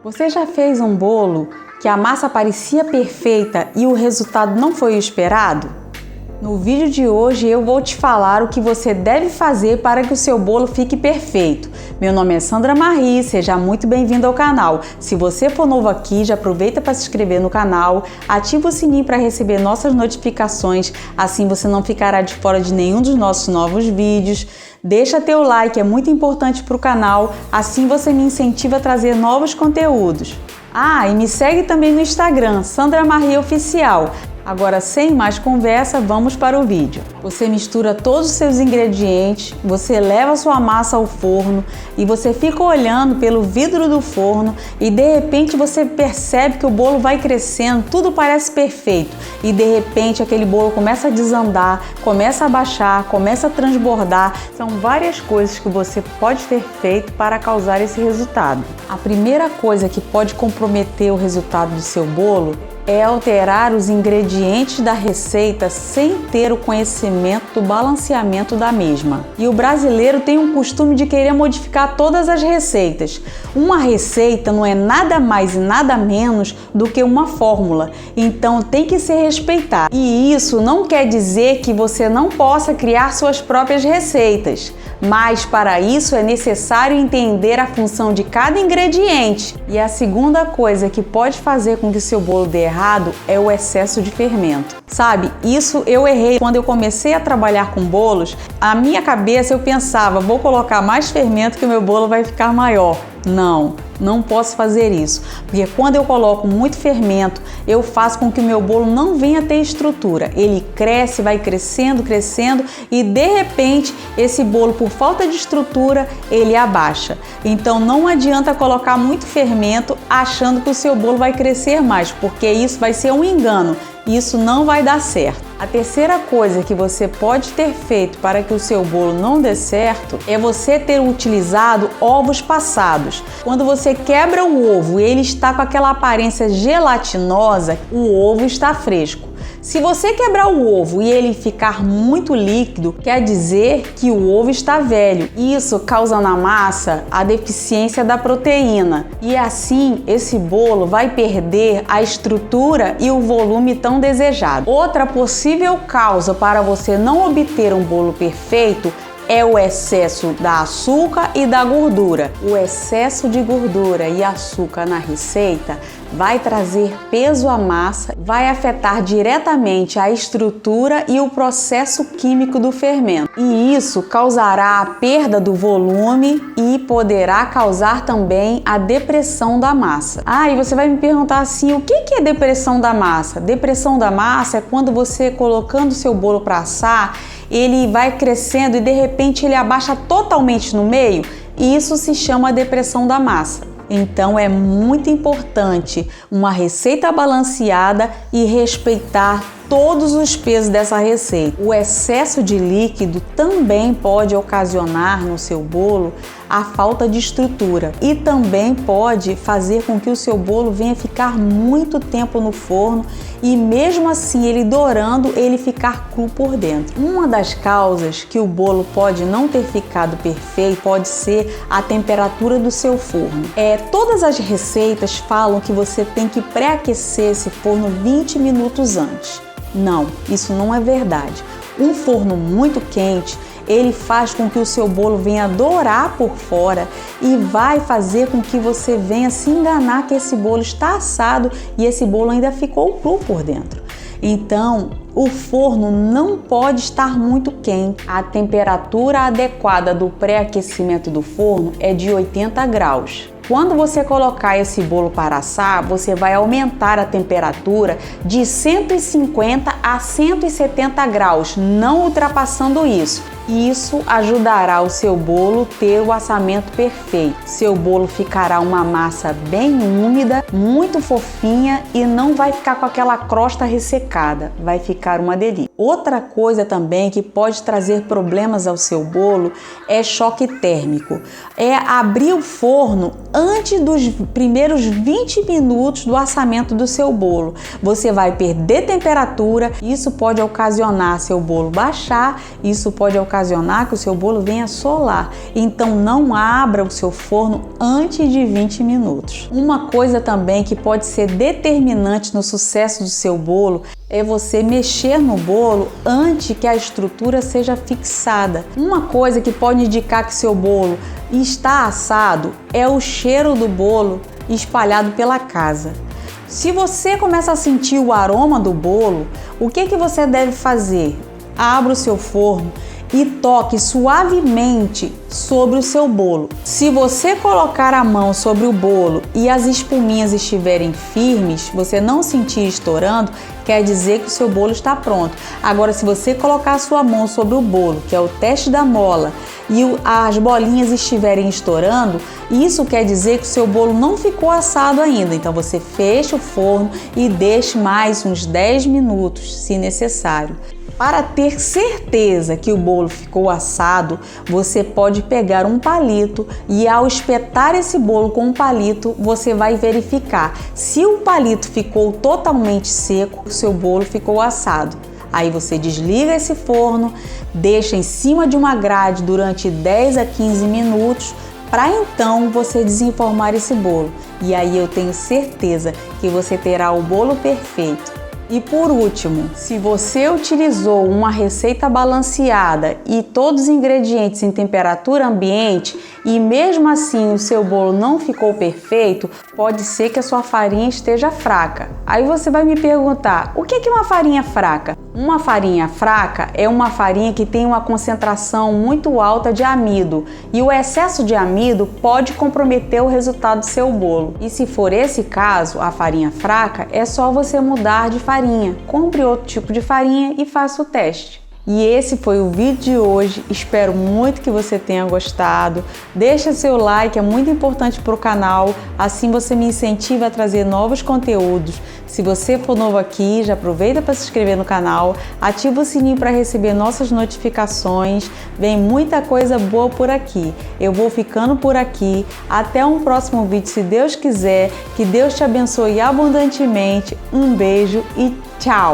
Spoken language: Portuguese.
Você já fez um bolo que a massa parecia perfeita e o resultado não foi o esperado? No vídeo de hoje eu vou te falar o que você deve fazer para que o seu bolo fique perfeito. Meu nome é Sandra Marie, seja muito bem-vindo ao canal. Se você for novo aqui, já aproveita para se inscrever no canal, ativa o sininho para receber nossas notificações, assim você não ficará de fora de nenhum dos nossos novos vídeos. Deixa teu like, é muito importante para o canal, assim você me incentiva a trazer novos conteúdos. E me segue também no Instagram, Sandra Marie Oficial. Agora, sem mais conversa, vamos para o vídeo. Você mistura todos os seus ingredientes, você leva sua massa ao forno e você fica olhando pelo vidro do forno e de repente você percebe que o bolo vai crescendo, tudo parece perfeito e de repente aquele bolo começa a desandar, começa a baixar, começa a transbordar. São várias coisas que você pode ter feito para causar esse resultado. A primeira coisa que pode comprometer o resultado do seu bolo é alterar os ingredientes da receita sem ter o conhecimento do balanceamento da mesma. E o brasileiro tem um costume de querer modificar todas as receitas. Uma receita não é nada mais e nada menos do que uma fórmula, então tem que ser respeitada. E isso não quer dizer que você não possa criar suas próprias receitas, mas para isso é necessário entender a função de cada ingrediente. E a segunda coisa que pode fazer com que o seu bolo dê errado é o excesso de fermento. Sabe, isso eu errei quando eu comecei a trabalhar com bolos. Na minha cabeça eu pensava, vou colocar mais fermento que o meu bolo vai ficar maior. Não posso fazer isso, porque quando eu coloco muito fermento, eu faço com que o meu bolo não venha ter estrutura. Ele cresce, vai crescendo e de repente esse bolo, por falta de estrutura, ele abaixa. Então não adianta colocar muito fermento achando que o seu bolo vai crescer mais, porque isso vai ser um engano. Isso não vai dar certo. A terceira coisa que você pode ter feito para que o seu bolo não dê certo é você ter utilizado ovos passados. Quando você quebra o ovo e ele está com aquela aparência gelatinosa, o ovo está fresco. Se você quebrar o ovo e ele ficar muito líquido, quer dizer que o ovo está velho. Isso causa na massa a deficiência da proteína e assim esse bolo vai perder a estrutura e o volume tão desejado. Outra possível causa para você não obter um bolo perfeito é o excesso da açúcar e da gordura. O excesso de gordura e açúcar na receita vai trazer peso à massa, vai afetar diretamente a estrutura e o processo químico do fermento. E isso causará a perda do volume e poderá causar também a depressão da massa. E você vai me perguntar assim, o que é depressão da massa? Depressão da massa é quando você colocando seu bolo para assar, ele vai crescendo e de repente ele abaixa totalmente no meio, e isso se chama depressão da massa. Então é muito importante uma receita balanceada e respeitar todos os pesos dessa receita. O excesso de líquido também pode ocasionar no seu bolo a falta de estrutura e também pode fazer com que o seu bolo venha ficar muito tempo no forno e mesmo assim ele dourando, ele ficar cru por dentro. Uma das causas que o bolo pode não ter ficado perfeito pode ser a temperatura do seu forno. Todas as receitas falam que você tem que pré-aquecer esse forno 20 minutos antes. Não, isso não é verdade. Um forno muito quente, ele faz com que o seu bolo venha dourar por fora e vai fazer com que você venha se enganar que esse bolo está assado e esse bolo ainda ficou cru por dentro. Então, o forno não pode estar muito quente. A temperatura adequada do pré-aquecimento do forno é de 80 graus. Quando você colocar esse bolo para assar, você vai aumentar a temperatura de 150 a 170 graus, não ultrapassando isso. Isso ajudará o seu bolo ter o assamento perfeito. Seu bolo ficará uma massa bem úmida, muito fofinha e não vai ficar com aquela crosta ressecada. Vai ficar uma delícia. Outra coisa também que pode trazer problemas ao seu bolo é choque térmico. É abrir o forno antes dos primeiros 20 minutos do assamento do seu bolo. Você vai perder temperatura, isso pode ocasionar seu bolo baixar, isso pode ocasionar ocasionar que o seu bolo venha solar. Então não abra o seu forno antes de 20 minutos. Uma coisa também que pode ser determinante no sucesso do seu bolo é você mexer no bolo antes que a estrutura seja fixada. Uma coisa que pode indicar que seu bolo está assado é o cheiro do bolo espalhado pela casa. Se você começa a sentir o aroma do bolo, o que você deve fazer? Abra o seu forno e toque suavemente sobre o seu bolo. Se você colocar a mão sobre o bolo e as espuminhas estiverem firmes, você não sentir estourando, quer dizer que o seu bolo está pronto. Agora, se você colocar a sua mão sobre o bolo, que é o teste da mola, e as bolinhas estiverem estourando, isso quer dizer que o seu bolo não ficou assado ainda. Então você fecha o forno e deixe mais uns 10 minutos, se necessário. Para ter certeza que o bolo ficou assado, você pode pegar um palito e ao espetar esse bolo com um palito, você vai verificar se o palito ficou totalmente seco, o seu bolo ficou assado. Aí você desliga esse forno, deixa em cima de uma grade durante 10 a 15 minutos, para então você desenformar esse bolo. E aí eu tenho certeza que você terá o bolo perfeito. E por último, se você utilizou uma receita balanceada e todos os ingredientes em temperatura ambiente e mesmo assim o seu bolo não ficou perfeito, pode ser que a sua farinha esteja fraca. Aí você vai me perguntar, o que é uma farinha fraca? Uma farinha fraca é uma farinha que tem uma concentração muito alta de amido e o excesso de amido pode comprometer o resultado do seu bolo. E se for esse caso, a farinha fraca, é só você mudar de farinha. Compre outro tipo de farinha e faça o teste. E esse foi o vídeo de hoje, espero muito que você tenha gostado. Deixa seu like, é muito importante para o canal, assim você me incentiva a trazer novos conteúdos. Se você for novo aqui, já aproveita para se inscrever no canal, ativa o sininho para receber nossas notificações, vem muita coisa boa por aqui. Eu vou ficando por aqui, até um próximo vídeo se Deus quiser, que Deus te abençoe abundantemente, um beijo e tchau!